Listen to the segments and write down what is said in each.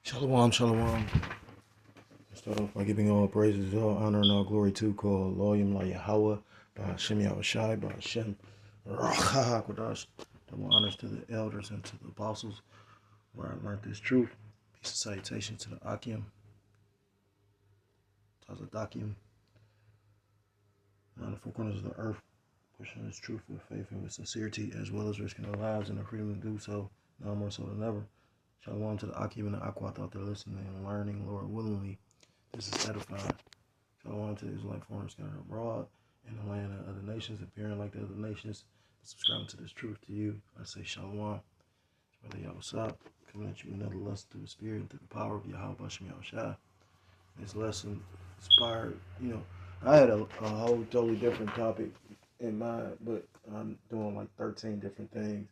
Shalom, shalom. Start off by giving all praises, all honor, and all glory to call Loyim La Yahweh, by Hashem Yahushai, by Hashem Rachakodash. Double honors to the elders and to the apostles, where I learned this truth. Peace and salutation to the Akim, Tazadakim, on the four corners of the earth, pushing this truth with faith and with sincerity, as well as risking their lives and the freedom to do so, now more so than ever. Shalom to the Akim and the Aquat out there listening and learning, Lord willingly. This is edifying. Shalom to the Israelite foreigners scattered abroad in the land of other nations, appearing like the other nations, subscribing to this truth to you. I say shalom. Brother Yahushua, coming at you another lesson through the Spirit and through the power of Yahweh Bashem Yahushua. This lesson inspired, I had a whole totally different topic in mind, but I'm doing like 13 different things.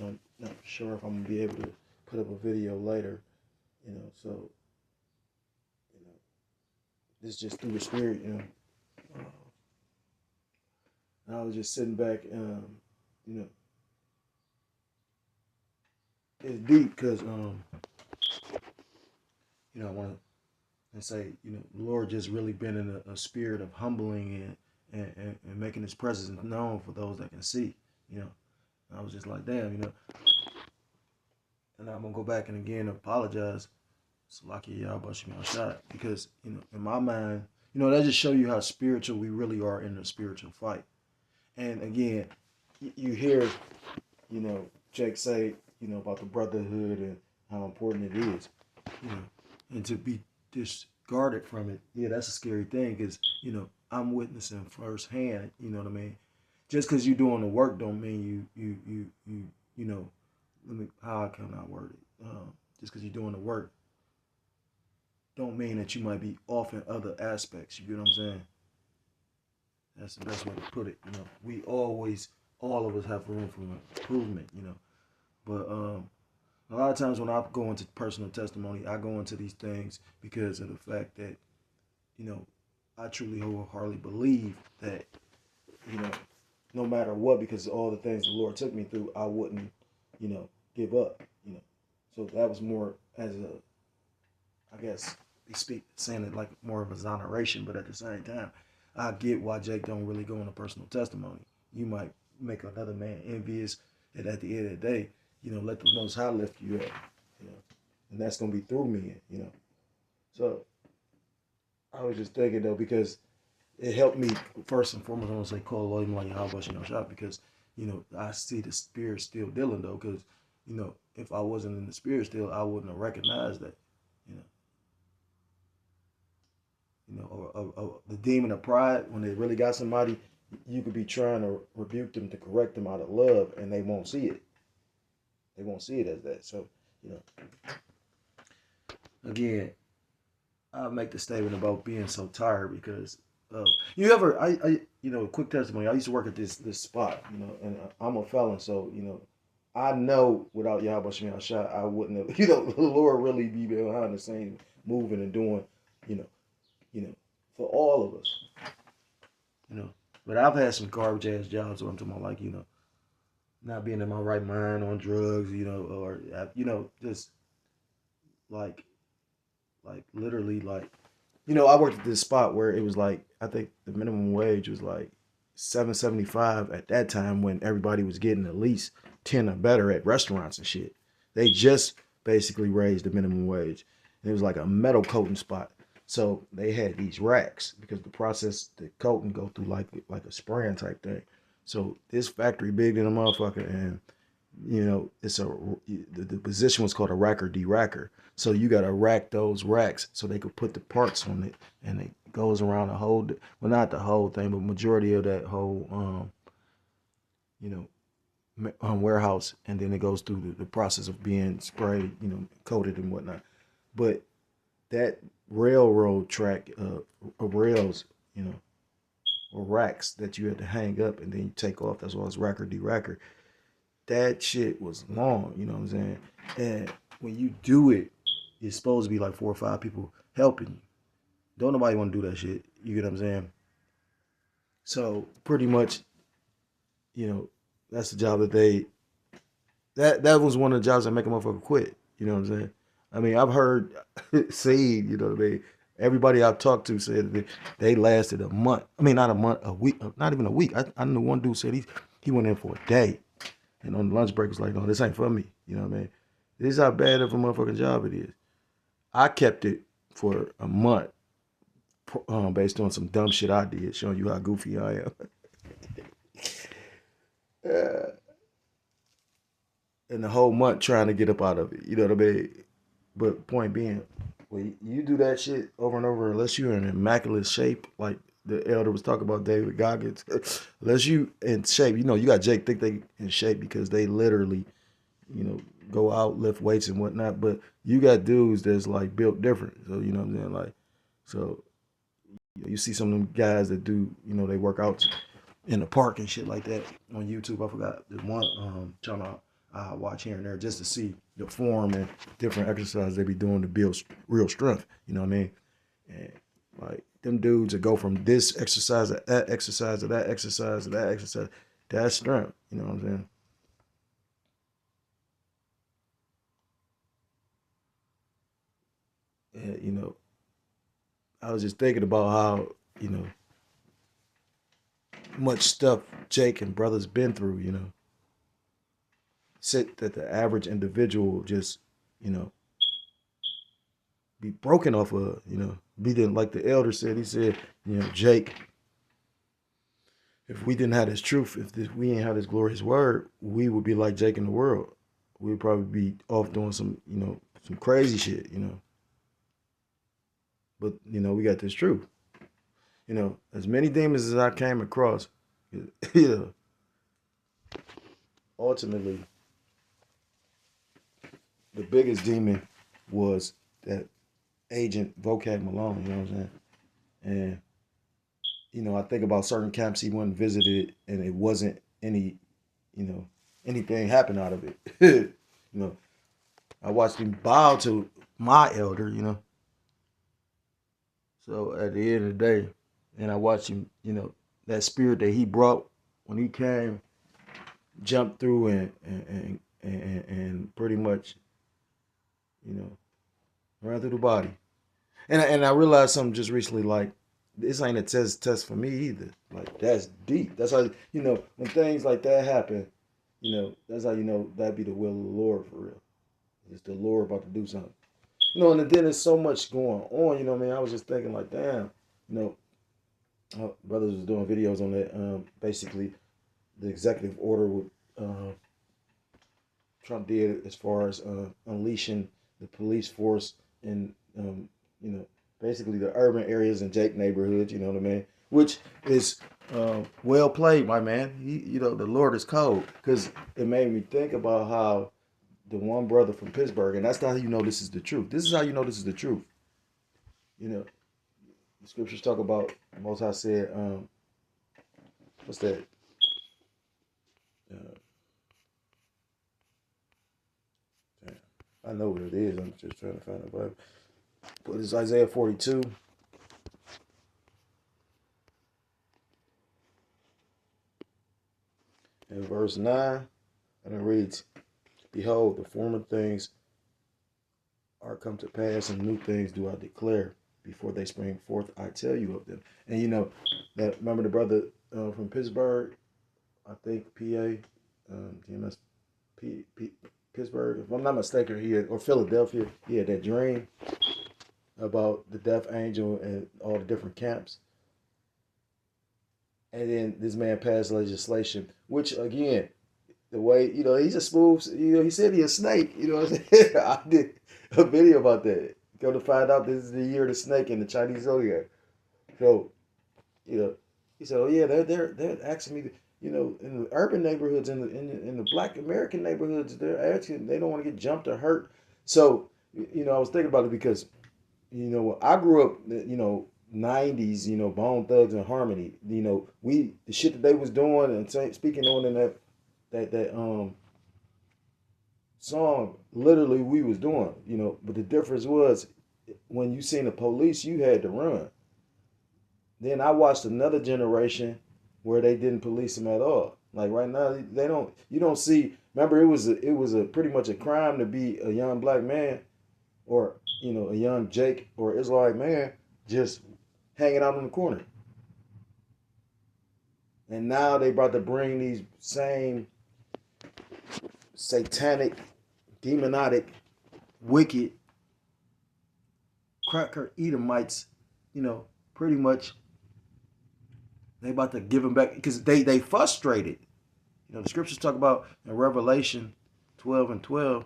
I'm not sure if I'm going to be able to put up a video later, so it's just through the Spirit, I was just sitting back, it's deep because, I want to say, the Lord just really been in a spirit of humbling and making His presence known for those that can see, I was just like, damn, and I'm going to go back and again apologize. Salaki Yahbashim shot because in my mind, that just show you how spiritual we really are in the spiritual fight. And again, you hear, Jake say, about the brotherhood and how important it is, and to be discarded from it. Yeah, that's a scary thing because I'm witnessing firsthand. You know what I mean? Just because you're doing the work don't mean you let me how can I word it? Just because you're doing the work don't mean that you might be off in other aspects. You get what I'm saying? That's the best way to put it. We always, all of us have room for improvement. But a lot of times when I go into personal testimony, I go into these things because of the fact that, I truly wholeheartedly believe that, no matter what, because of all the things the Lord took me through, I wouldn't, give up. So that was more as a, I guess, saying it like more of exoneration, but at the same time, I get why Jake don't really go into personal testimony. You might make another man envious, and at the end of the day, let the Most High lift you up, and that's gonna be through me, So I was just thinking though, because it helped me first and foremost. I want to say call Lloyd like how about shot because I see the spirit still dealing though, because if I wasn't in the spirit still, I wouldn't have recognized that, or the demon of pride, when they really got somebody, you could be trying to rebuke them to correct them out of love, and they won't see it. They won't see it as that. So, again, I make the statement about being so tired because you ever, quick testimony. I used to work at this spot, and I'm a felon, so I know without Yahweh Shemel Shah, I wouldn't have, the Lord really be behind the scenes moving and doing, for all of us, But I've had some garbage ass jobs where I'm talking about, like, not being in my right mind on drugs, or, just like literally, like, I worked at this spot where it was like, I think the minimum wage was like $7.75 at that time when everybody was getting at least 10 or better at restaurants and shit. They just basically raised the minimum wage. And it was like a metal coating spot. So they had these racks because the process, the coating go through like a spraying type thing. So this factory big than a motherfucker, and it's the position was called a racker de-racker. So you got to rack those racks so they could put the parts on it, and it goes around the whole, well, not the whole thing, but majority of that whole, warehouse, and then it goes through the process of being sprayed, coated and whatnot. But that railroad track rails, or racks that you had to hang up and then you take off, that's why it's racker de-racker. That shit was long, you know what I'm saying? And when you do it, it's supposed to be like 4 or 5 people helping you. Don't nobody want to do that shit. You get what I'm saying? So pretty much, that's the job that that was one of the jobs that make a motherfucker quit. You know what I'm saying? I mean, I've heard, seen, you know what I mean? Everybody I've talked to said that they lasted a month. I mean, not a month, a week, not even a week. I knew one dude said he went in for a day. And on the lunch break was like, no, this ain't for me. You know what I mean? This is how bad of a motherfucking job it is. I kept it for a month based on some dumb shit I did, showing you how goofy I am. And the whole month trying to get up out of it. You know what I mean? But point being, when you do that shit over and over, unless you're in immaculate shape, like the elder was talking about David Goggins, unless you in shape, you got Jake think they in shape because they literally, go out, lift weights and whatnot. But you got dudes that's like built different. So you know what I'm saying? Like, so you see some of them guys that do, they work out in the park and shit like that on YouTube. I forgot the one channel I watch here and there just to see the form and different exercises they be doing to build real strength. You know what I mean? And like them dudes that go from this exercise to that exercise to that exercise to that exercise, that's strength. You know what I'm saying? And, I was just thinking about how, much stuff Jake and brothers been through, sit that the average individual just, you know, be broken off of, be didn't like the elder said, he said, Jake, if we didn't have this truth, we ain't have this glorious word, we would be like Jake in the world. We'd probably be off doing some, some crazy shit, But, we got this truth. As many demons as I came across, ultimately, the biggest demon was that agent Vocab Malone, you know what I'm saying? And, I think about certain camps he went and visited and it wasn't anything happened out of it. I watched him bow to my elder, So at the end of the day, and I watched him, that spirit that he brought when he came, jumped through and pretty much, ran through the body. And I realized something just recently, like this ain't a test for me either. Like that's deep. That's how when things like that happen, that's how that be the will of the Lord for real. It's the Lord about to do something. And then there's so much going on, what I mean? I was just thinking like, damn, brothers was doing videos on that. Basically, the executive order with Trump did as far as unleashing the police force in, basically the urban areas and Jake neighborhoods, you know what I mean? Which is well played, my man. The Lord is cold because it made me think about how the one brother from Pittsburgh, and that's how you know this is the truth. This is how you know this is the truth. The scriptures talk about Most High said, what's that? I know what it is. I'm just trying to find the Bible. But it's Isaiah 42. In verse 9, and it reads, Behold, the former things are come to pass, and new things do I declare. Before they spring forth, I tell you of them. And that remember the brother from Pittsburgh, I think PA, DMS, Pittsburgh, if I'm not mistaken, or Philadelphia, he had that dream about the death angel and all the different camps. And then this man passed legislation, which again, the way, he's a smooth, he said he's a snake, what I'm saying? I did a video about that. Go to find out this is the year of the snake in the Chinese zodiac. So, he said, oh yeah, they're asking me, in the urban neighborhoods, in the Black American neighborhoods, they don't want to get jumped or hurt. So, I was thinking about it because, I grew up, 90s, Bone Thugs and Harmony. The shit that they was doing and speaking on in that song, literally we was doing, but the difference was when you seen the police, you had to run. Then I watched another generation where they didn't police them at all. Like right now, you don't see. Remember, it was a pretty much a crime to be a young black man or a young Jake or Israelite man just hanging out in the corner. And now they about to bring these same satanic, demonic, wicked cracker Edomites, pretty much they about to give them back because they frustrated. The scriptures talk about in Revelation 12:12.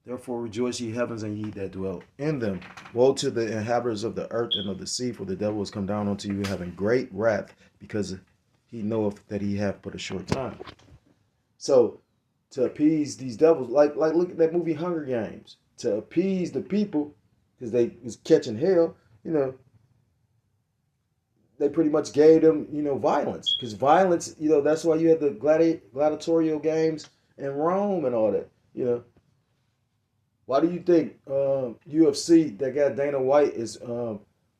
Therefore rejoice ye heavens and ye that dwell in them. Woe to the inhabitants of the earth and of the sea, for the devil is come down unto you having great wrath, because he knoweth that he hath but a short time. So to appease these devils, like look at that movie Hunger Games, to appease the people, because they was catching hell, they pretty much gave them, violence. Because violence, that's why you had the gladiatorial games in Rome and all that, Why do you think UFC, that guy Dana White, is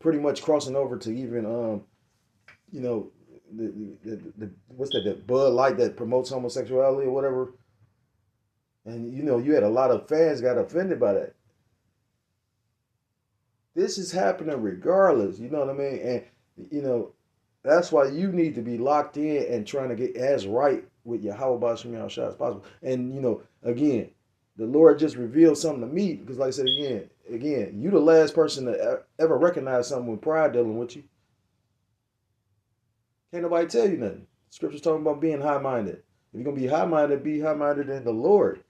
pretty much crossing over to even, the what's that, the Bud Light that promotes homosexuality or whatever? And, you had a lot of fans got offended by that. This is happening regardless, you know what I mean? And, that's why you need to be locked in and trying to get as right with Yahweh Bashim Yahushua as possible. And, again, the Lord just revealed something to me because, like I said again, you the last person to ever recognize something when pride dealing with you. Can't nobody tell you nothing. Scripture's talking about being high-minded. If you're going to be high-minded in the Lord.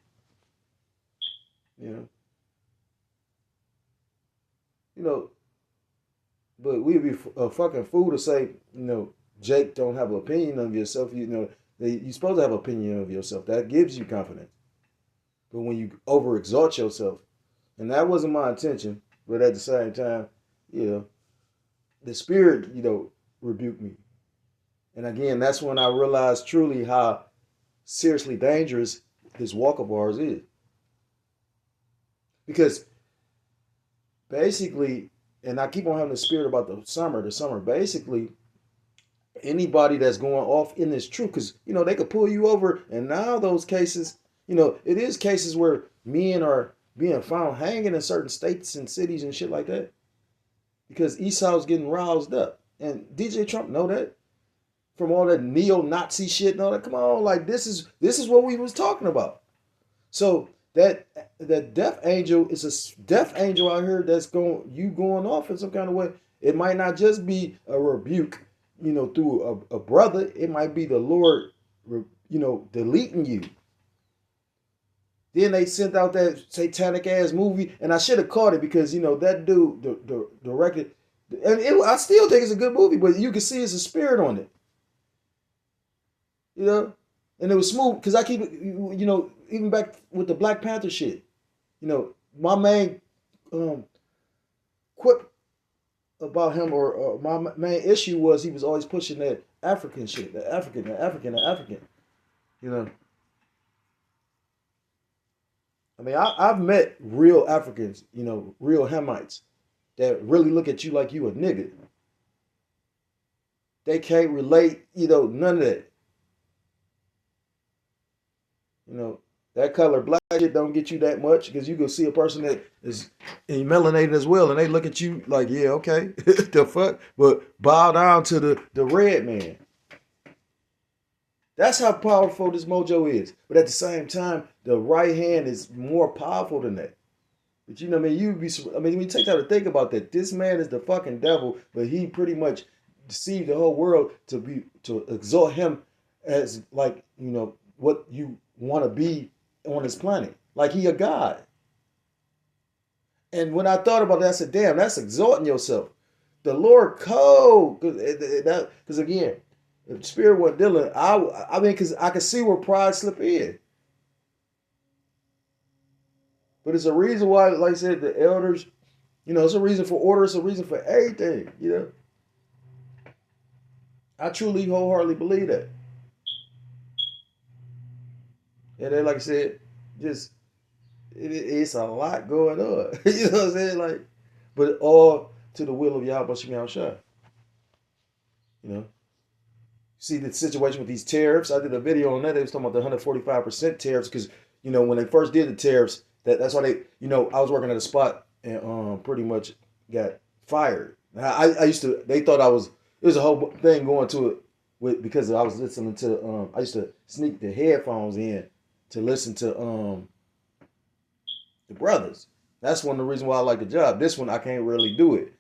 But we'd be a fucking fool to say, Jake don't have an opinion of yourself. You're supposed to have an opinion of yourself. That gives you confidence. But when you overexalt yourself, and that wasn't my intention, but at the same time, the Spirit, rebuked me. And again, that's when I realized truly how seriously dangerous this walk of ours is. Because basically, and I keep on having the spirit about the summer, basically, anybody that's going off in this truth, because, they could pull you over, and now those cases, it is cases where men are being found hanging in certain states and cities and shit like that because Esau's getting roused up. And DJ Trump know that from all that neo-Nazi shit and all that. Come on, like this is what we was talking about. So that death angel is a death angel out here that's going off in some kind of way. It might not just be a rebuke, through a brother. It might be the Lord, deleting you. Then they sent out that satanic ass movie, and I should have caught it because that dude directed, and I still think it's a good movie, but you can see it's a spirit on it, and it was smooth because I keep even back with the Black Panther shit, my main quip about him or my main issue was he was always pushing that African shit, the African. I mean, I've met real Africans, real Hamites that really look at you like you a nigga. They can't relate, none of that. That color black shit don't get you that much because you go see a person that is melanated as well and they look at you like, yeah, okay, the fuck? But bow down to the red man. That's how powerful this mojo is. But at the same time, the right hand is more powerful than that. But when you take time to think about that, this man is the fucking devil, but he pretty much deceived the whole world to exalt him as like, what you want to be on this planet. Like he a god. And when I thought about that, I said, damn, that's exalting yourself. The Lord code. Because again, if the spirit wasn't dealing, I mean, because I can see where pride slip in. But it's a reason why, like I said, the elders, it's a reason for order. It's a reason for everything, I truly wholeheartedly believe that. And then, like I said, just, it's a lot going on. You know what I'm saying? Like, but all to the will of Yahweh Shem Shah. See the situation with these tariffs. I did a video on that. They was talking about the 145% tariffs because when they first did the tariffs, that's why they, I was working at a spot and pretty much got fired. I used to, they thought I was, it was a whole thing going to it because I was listening to, I used to sneak the headphones in to listen to the brothers. That's one of the reasons why I like the job. This one I can't really do it.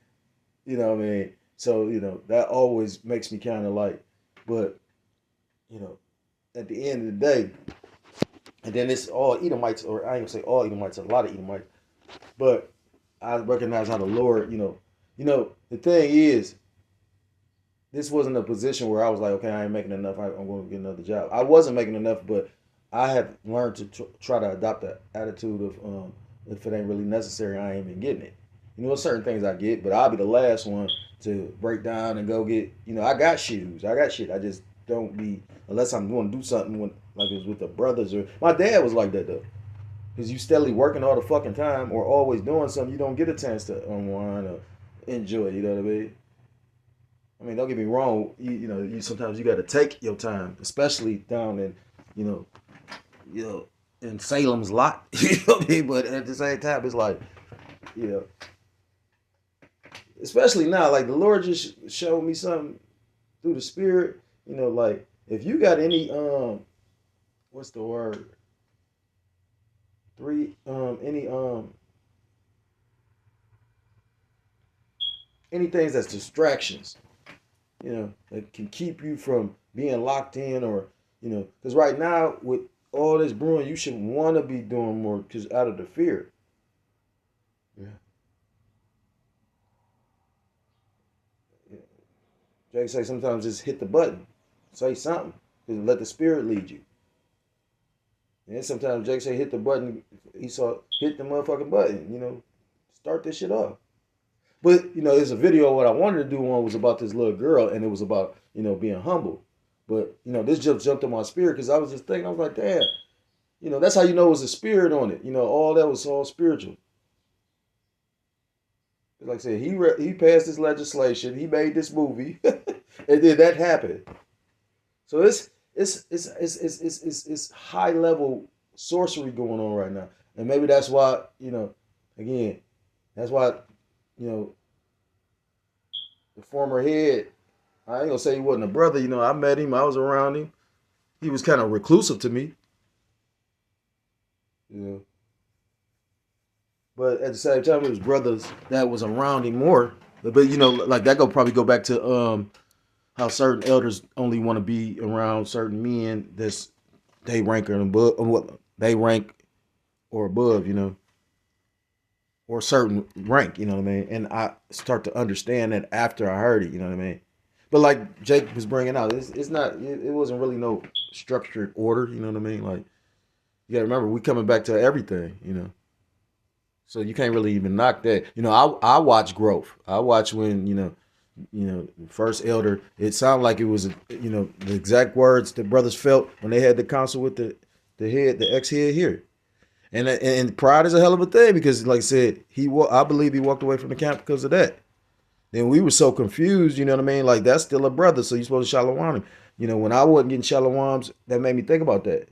You know what I mean? So, that always makes me kind of like, but, at the end of the day, and then it's all Edomites, or I ain't gonna say all Edomites, a lot of Edomites, but I recognize how the Lord, the thing is, this wasn't a position where I was like, okay, I ain't making enough, I'm going to get another job. I wasn't making enough, but I have learned to try to adopt the attitude of, if it ain't really necessary, I ain't even getting it. Certain things I get, but I'll be the last one to break down and go get, I got shoes, I got shit. I just don't be, unless I'm going to do something like it was with the brothers, or my dad was like that though. Because you steadily working all the fucking time or always doing something, you don't get a chance to unwind or enjoy, you know what I mean? I mean, don't get me wrong, you sometimes you got to take your time, especially down in, you know, in Salem's lot, you know what I mean? But at the same time, it's like, especially now, like the Lord just showed me something through the Spirit, like if you got any, what's the word? Any things that's distractions, that can keep you from being locked in, or, because right now with all this brewing, you should want to be doing more because out of the fear. Yeah. Jake say sometimes just hit the button, say something, and let the Spirit lead you. And sometimes Jake say hit the button, he saw hit the motherfucking button, start this shit off. But, there's a video, what I wanted to do one was about this little girl, and it was about, being humble. But, this just jumped in my spirit because I was just thinking, I was like, damn, that's how you know it was a spirit on it. All that was all spiritual. Like I said, he passed this legislation, he made this movie, and then that happened. So it's high level sorcery going on right now. And maybe that's why, again, that's why, the former head, I ain't gonna say he wasn't a brother, I met him, I was around him. He was kind of reclusive to me. But at the same time, it was brothers that was around him more. But like that probably go back to how certain elders only want to be around certain men that's they rank or above, they rank or above, or a certain rank, you know what I mean? And I start to understand that after I heard it, you know what I mean? But like Jake was bringing out, it's not, it wasn't really no structured order, you know what I mean? Like, you gotta remember, we coming back to everything, So you can't really even knock that. I watch growth. I watch when, the first elder, it sounded like it was, the exact words the brothers felt when they had the council with the head, the ex-head here. And pride is a hell of a thing because, like I said, I believe he walked away from the camp because of that. Then we were so confused, you know what I mean? Like, that's still a brother, so you're supposed to shalom him. When I wasn't getting shaloms, that made me think about that.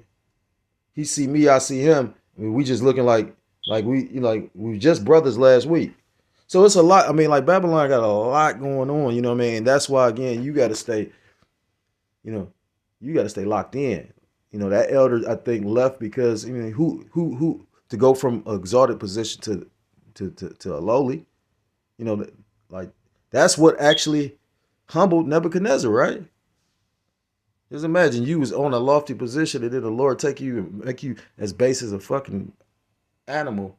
He see me, I see him. I mean, we just looking like we were just brothers last week. So it's a lot. I mean, like Babylon got a lot going on, you know what I mean? And that's why, again, you got to stay, locked in. That elder, I think, left because, who to go from an exalted position to a lowly, like that's what actually humbled Nebuchadnezzar, right? Just imagine you was on a lofty position and then the Lord take you and make you as base as a fucking animal.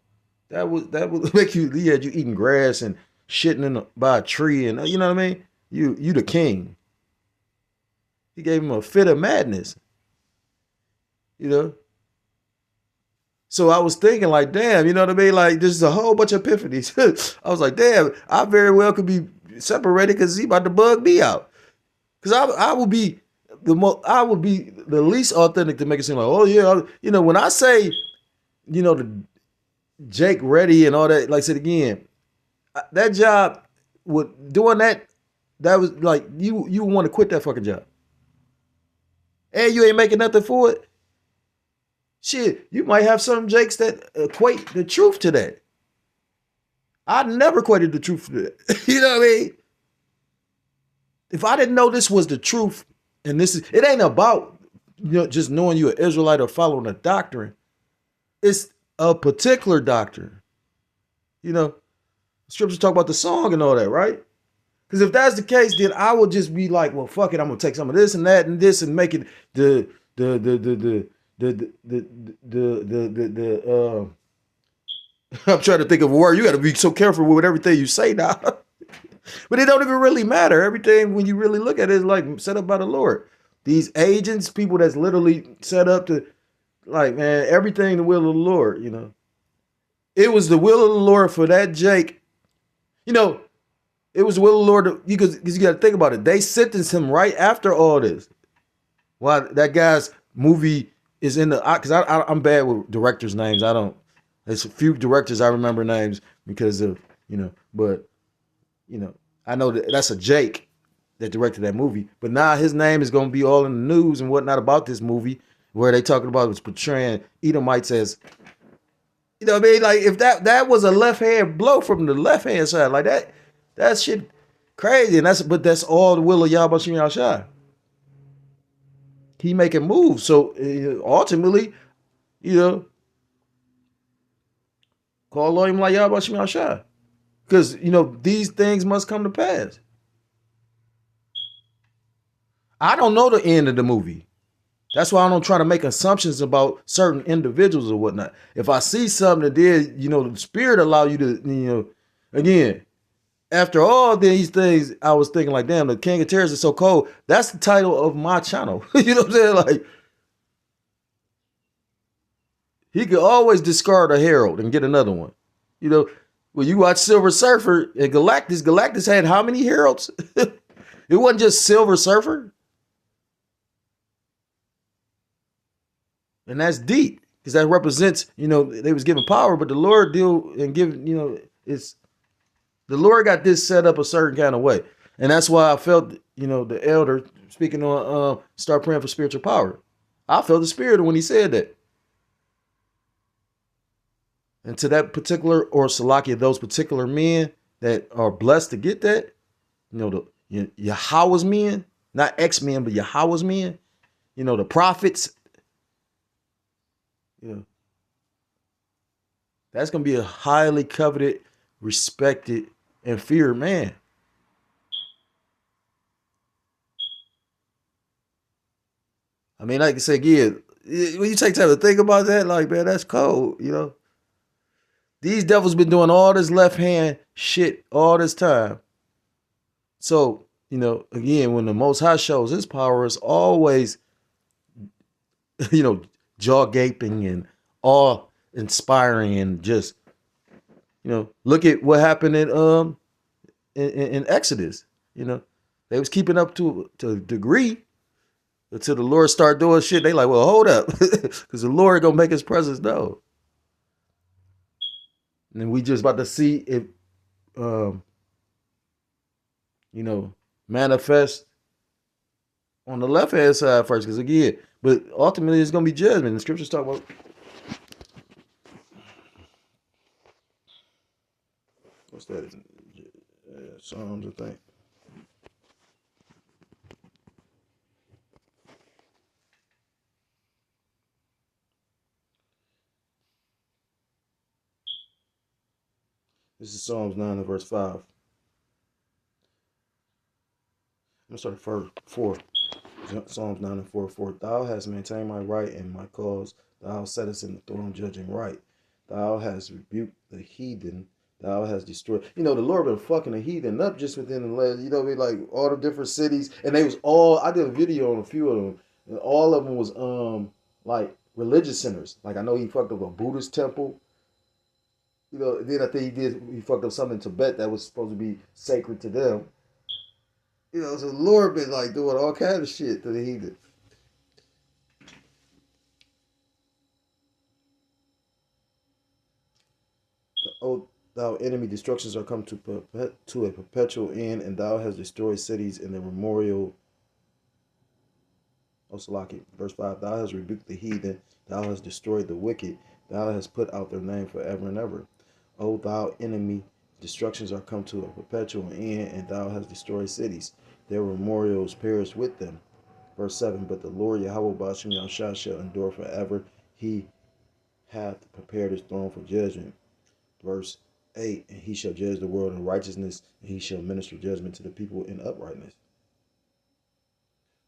That would make you. He had you eating grass and shitting by a tree, and you know what I mean. You the king. He gave him a fit of madness. So I was thinking, like, damn, you know what I mean? Like, there's a whole bunch of epiphanies. I was like, damn, I very well could be separated because he about to bug me out. Because I would be the least authentic to make it seem like, oh yeah, when I say, the Jake Ready and all that, like I said again, that job with doing that was like you want to quit that fucking job. And you ain't making nothing for it. Shit, you might have some Jakes that equate the truth to that. I never equated the truth to that. You know what I mean? If I didn't know this was the truth, and this is, it ain't about just knowing you're an Israelite or following a doctrine. It's a particular doctrine. You know, scriptures talk about the song and all that, right? Because if that's the case, then I would just be like, well, fuck it, I'm gonna take some of this and that and this and make it the I'm trying to think of a word. You got to be so careful with everything you say now. But it don't even really matter. Everything, when you really look at it, is like set up by the Lord. These agents, people that's literally set up to, like, man, everything the will of the Lord, you know. It was the will of the Lord for that Jake. You know, it was the will of the Lord because you got to think about it. They sentenced him right after all this. Why that guy's movie is in the, because I'm bad with directors' names. I don't. There's a few directors I remember names because of, but I know that's a Jake that directed that movie. But now his name is going to be all in the news and whatnot about this movie where they talking about was portraying Edomites as, you know what I mean? Like if that was a left hand blow from the left hand side, like that shit crazy. And that's all the will of Yahweh Shem Yahshai. He making moves. So ultimately, call on him like Yahweh Shem Yahshai. Because, these things must come to pass. I don't know the end of the movie. That's why I don't try to make assumptions about certain individuals or whatnot. If I see something that did, the spirit allow you to, again, after all these things, I was thinking like, damn, the King of Terrors is so cold. That's the title of my channel. You know what I'm saying? Like, he could always discard a herald and get another one. When you watch Silver Surfer and Galactus had how many heralds? It wasn't just Silver Surfer. And that's deep because that represents, they was given power, but the Lord deal and give, it's the Lord got this set up a certain kind of way. And that's why I felt, the elder speaking on start praying for spiritual power. I felt the spirit when he said that. And to that particular, or Salakia, those particular men that are blessed to get that, the Yahweh's men, not X-men, but Yahweh's men, the prophets, that's going to be a highly coveted, respected, and feared man. I mean, like I said, again, when you take time to think about that, like, man, that's cold, These devils been doing all this left hand shit all this time. So, again, when the Most High shows his power, is always, jaw gaping and awe inspiring, and just, look at what happened in Exodus. They was keeping up to a degree until the Lord start doing shit. They like, well, hold up, because the Lord gonna make his presence known. And we just about to see it, manifest on the left hand side first, because again, but ultimately it's gonna be judgment. The scriptures talk about, what's that? Psalms, I think. This is Psalms 9 and verse 5. I'm gonna start at 4. Psalms 9 and 4. For thou hast maintained my right and my cause. Thou settest in the throne judging right. Thou hast rebuked the heathen. Thou hast destroyed. The Lord been fucking the heathen up just within the last, like all the different cities. And they was all, I did a video on a few of them. And all of them was like religious centers. Like I know he fucked up a Buddhist temple. Then I think he fucked up something in Tibet that was supposed to be sacred to them. So the Lord been like doing all kind of shit to the heathen. Oh, thou enemy, destructions are come to a perpetual end, and thou hast destroyed cities in the memorial. Salaki, verse 5, thou hast rebuked the heathen, thou hast destroyed the wicked, thou hast put out their name forever and ever. O thou enemy, destructions are come to a perpetual end, and thou hast destroyed cities. Their memorials perish with them. Verse 7, but the Lord Yahweh Ba'ashem Yahushua shall endure forever. He hath prepared his throne for judgment. Verse 8, and he shall judge the world in righteousness, and he shall minister judgment to the people in uprightness.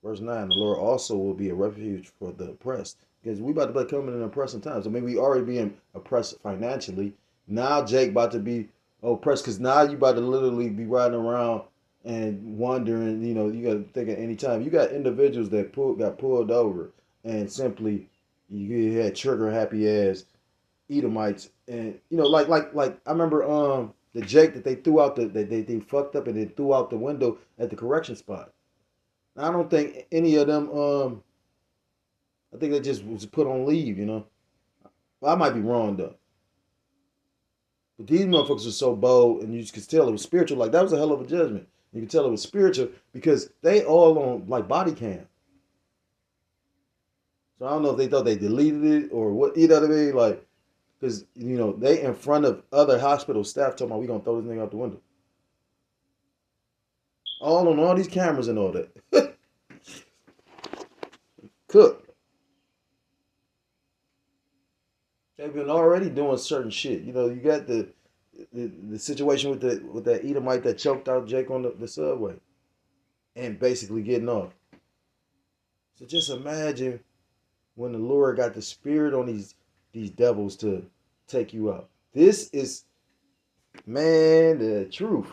Verse 9, the Lord also will be a refuge for the oppressed. Because we about to be coming in oppressing times. I mean, we already being oppressed financially. Now Jake about to be oppressed because now you about to literally be riding around and wondering, you know, you got to think at any time. You got individuals that got pulled over and simply you had trigger happy ass Edomites. And, you know, like I remember the Jake that they threw out they fucked up and they threw out the window at the correction spot. I don't think any of them, I think they just was put on leave, you know. Well, I might be wrong, though. But these motherfuckers are so bold, and you just could tell it was spiritual. Like, that was a hell of a judgment. You could tell it was spiritual because they all on, like, body cam. So I don't know if they thought they deleted it or what, you know what I mean? Like, because, you know, they in front of other hospital staff talking about, we going to throw this nigga out the window. All on all these cameras and all that. Cook. They've been already doing certain shit. You know, you got the situation with that Edomite that choked out Jake on the subway and basically getting off. So just imagine when the Lord got the spirit on these devils to take you out. This is, man, the truth.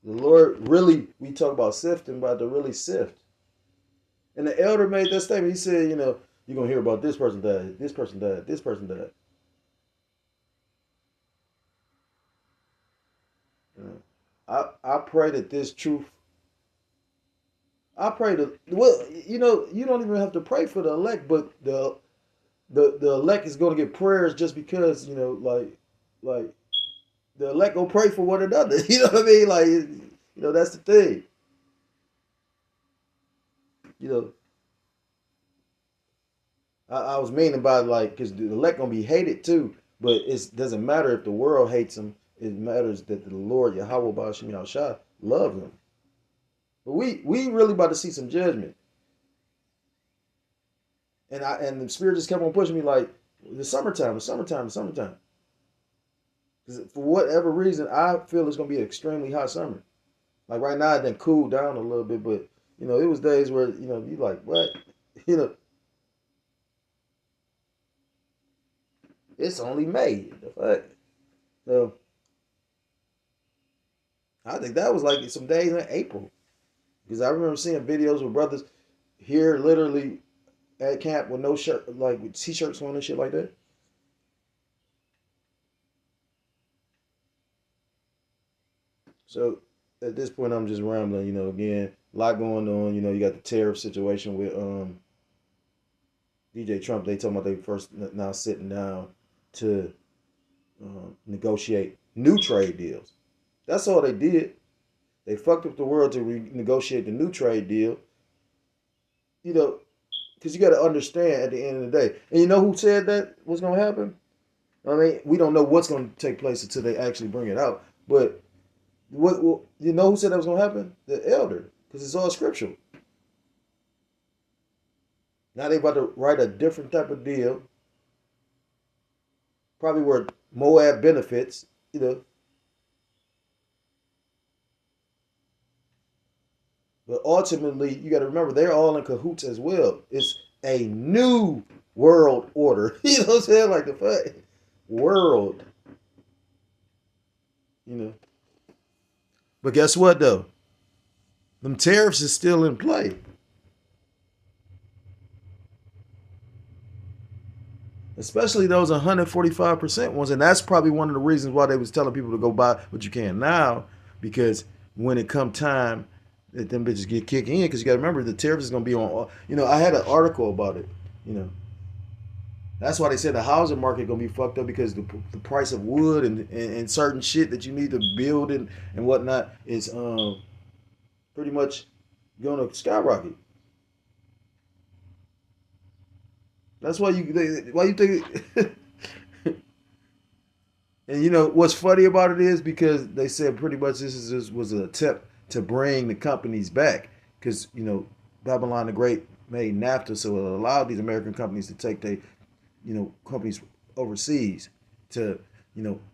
The Lord really, we talk about sifting, about to really sift. And the elder made that statement. He said, you know, you're going to hear about this person died, this person died, this person died. You know, I pray that this truth, I pray that, well, you know, you don't even have to pray for the elect, but the elect is going to get prayers just because, you know, like the elect go pray for one another. You know what I mean? Like, you know, that's the thing. You know, I was meaning by like, because the elect gonna be hated too, but it doesn't matter if the world hates them. It matters that the Lord Yahweh Ba'ashem Yahushua love them. But we really about to see some judgment. And the spirit just kept on pushing me like the summertime. Because for whatever reason, I feel it's gonna be an extremely hot summer. Like right now, it done cooled down a little bit, but you know, it was days where, you know, you like, what? You know, it's only May. The fuck? So I think that was like some days in April. Because I remember seeing videos with brothers here literally at camp with no shirt, like with t-shirts on and shit like that. So at this point, I'm just rambling, you know, again, a lot going on. You know, you got the tariff situation with DJ Trump. They talking about they first now sitting down to negotiate new trade deals. That's all they did. They fucked up the world to renegotiate the new trade deal. You know, because you got to understand at the end of the day. And you know who said that was going to happen? I mean, we don't know what's going to take place until they actually bring it out. But what you know who said that was going to happen? The elder, because it's all scriptural. Now they about to write a different type of deal. Probably where Moab benefits, you know. But ultimately, you got to remember, they're all in cahoots as well. It's a new world order. You know what I'm saying? Like the fuck world. You know. But guess what, though? Them tariffs is still in play. Especially those 145% ones. And that's probably one of the reasons why they was telling people to go buy what you can now. Because when it come time that them bitches get kicked in, because you got to remember the tariffs is going to be on. You know, I had an article about it. You know, that's why they said the housing market going to be fucked up because the price of wood and certain shit that you need to build and whatnot is pretty much going to skyrocket. That's why why you think. And you know what's funny about it is because they said pretty much this was an attempt to bring the companies back because you know Babylon the Great made NAFTA, so it allowed these American companies to take their companies overseas to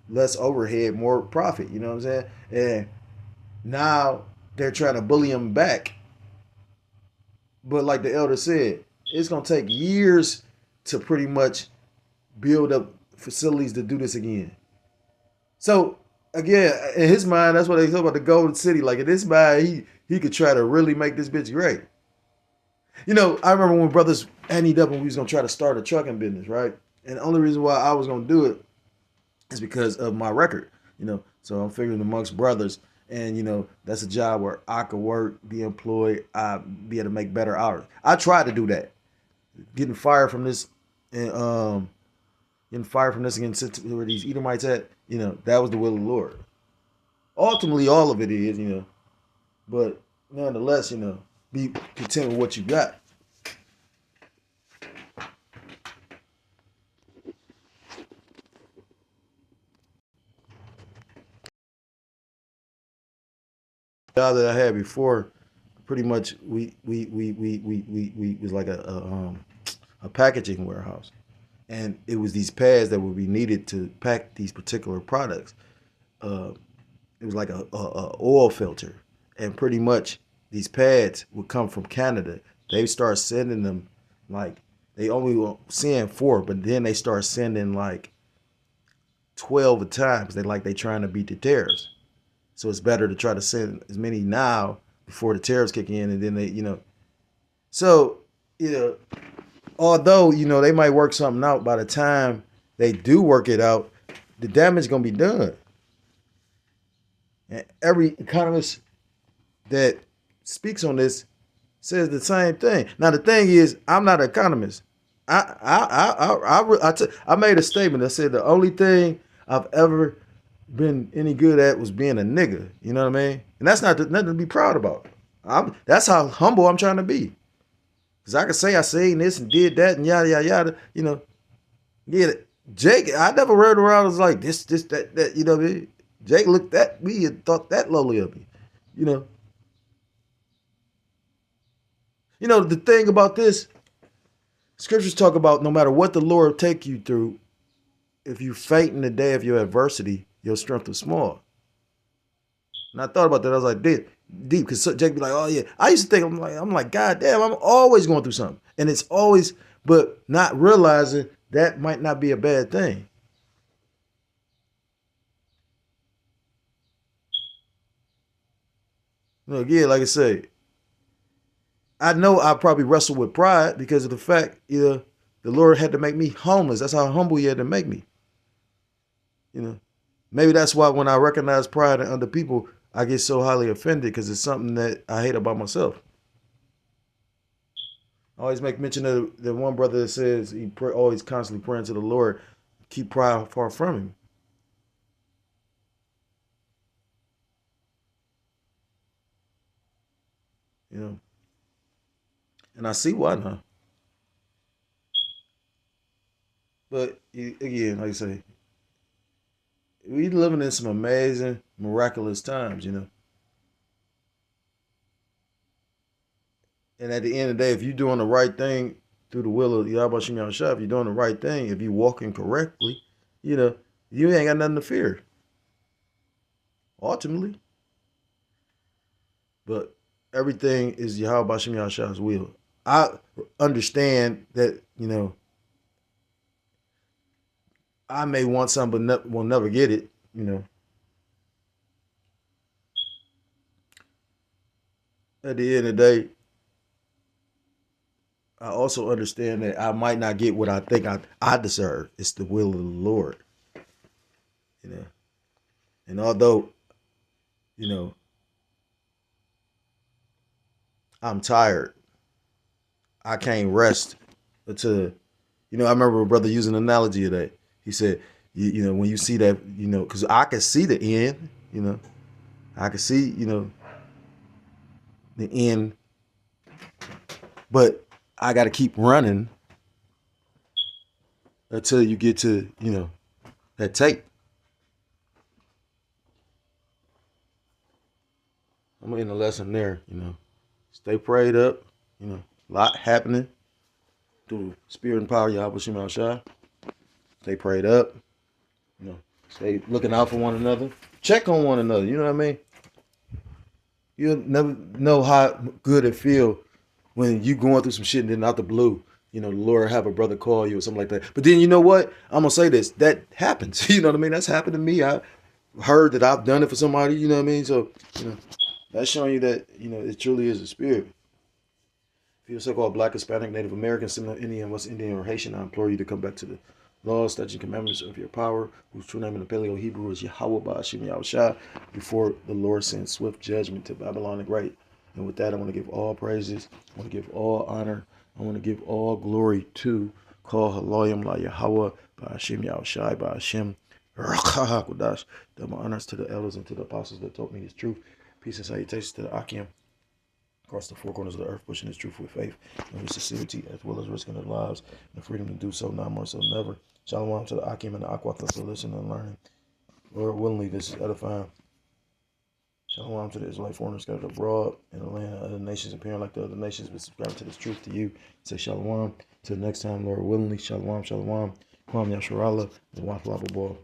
less overhead, more profit. You know what I'm saying? And now they're trying to bully them back, but like the elder said, it's gonna take years to pretty much build up facilities to do this again. So again, in his mind, that's what they talk about the golden city. Like in his mind, he could try to really make this bitch great. You know, I remember when brothers ended up when we was gonna try to start a trucking business, right? And the only reason why I was gonna do it is because of my record. You know, so I'm figuring amongst brothers, and that's a job where I could work, be employed, I be able to make better hours. I tried to do that, getting fired from this, and getting fired from this against where these Edomites at. That was the will of the Lord. Ultimately, all of it is, but nonetheless, be content with what you got. The job that I had before, pretty much we was like a packaging warehouse, and it was these pads that would be needed to pack these particular products. Uh, it was like a oil filter, and pretty much these pads would come from Canada. They start sending them like they only were send 4, but then they start sending like 12 at times. They trying to beat the tariffs, so it's better to try to send as many now before the tariffs kick in, and then So you know, although they might work something out, by the time they do work it out, the damage gonna be done. And every economist that speaks on this says the same thing. Now the thing is, I'm not an economist. I made a statement that said the only thing I've ever been any good at was being a nigga. You know what I mean? And that's nothing to be proud about. That's how humble I'm trying to be. Cause I can say I seen this and did that and yada yada yada. Yeah. Jake, I never read around was like this, that. You know what I mean? Jake looked at me and thought that lowly of me. You know. The thing about this, scriptures talk about no matter what the Lord take you through, if you faint in the day of your adversity, your strength is small. And I thought about that. I was like, deep, because Jake be like, oh yeah. I used to think I'm like, God damn, I'm always going through something, and it's always, but not realizing that might not be a bad thing. Again, like I say, I know I probably wrestled with pride because of the fact, the Lord had to make me homeless. That's how humble He had to make me. Maybe that's why when I recognize pride in other people, I get so highly offended because it's something that I hate about myself. I always make mention of the one brother that says he always constantly praying to the Lord, keep pride far from him. You know, and I see why now. But again, like I say, we living in some amazing, miraculous times. And at the end of the day, if you're doing the right thing through the will of Yahweh Shem Yahshua, if you're doing the right thing, if you're walking correctly, you know, you ain't got nothing to fear, ultimately. But everything is Yahweh Shem Yahshua's will. I understand that, I may want something but will never get it. At the end of the day, I also understand that I might not get what I think I deserve. It's the will of the Lord. you know. And although, you know, I'm tired, I can't rest until, I remember a brother using an analogy of that. He said, when you see that, because I can see the end, I can see, the end, but I got to keep running until you get to, that tape. I'm gonna end the lesson there, Stay prayed up, a lot happening through the spirit and power of Yahweh Shema Shai. Stay prayed up, stay looking out for one another. Check on one another, you know what I mean? You'll never know how good it feel when you going through some shit and then out the blue, the Lord have a brother call you or something like that. But then you know what? I'm gonna say this. That happens. You know what I mean? That's happened to me. I heard that I've done it for somebody, you know what I mean? So, that's showing you that, it truly is a spirit. If you're so-called Black, Hispanic, Native American, Seminole Indian, West Indian, or Haitian, I implore you to come back to the laws, statutes, and commandments of your power, whose true name in the Paleo Hebrew is Yahweh Ba'ashim Yahushua, before the Lord sends swift judgment to Babylon the Great. And with that, I want to give all praises, I want to give all honor, I want to give all glory to Call Haloyim La Yahweh Ba'ashim Yahushua Ba'ashim Rakah HaKodash. Double honors to the elders and to the apostles that taught me this truth. Peace and salutations to the Akim across the four corners of the earth, pushing this truth with faith and with sincerity, as well as risking their lives and the freedom to do so, now more so than ever. Shalom to the Akim and the Aquathas for listening and learning. Lord willingly, this is edifying. Shalom to the Israelite foreigners scattered abroad in the land of other nations, appearing like the other nations, but subscribe to this truth to you. Say shalom. Till next time, Lord willingly. Shalom, shalom. Kwam Yasharallah. And Wath Lababal.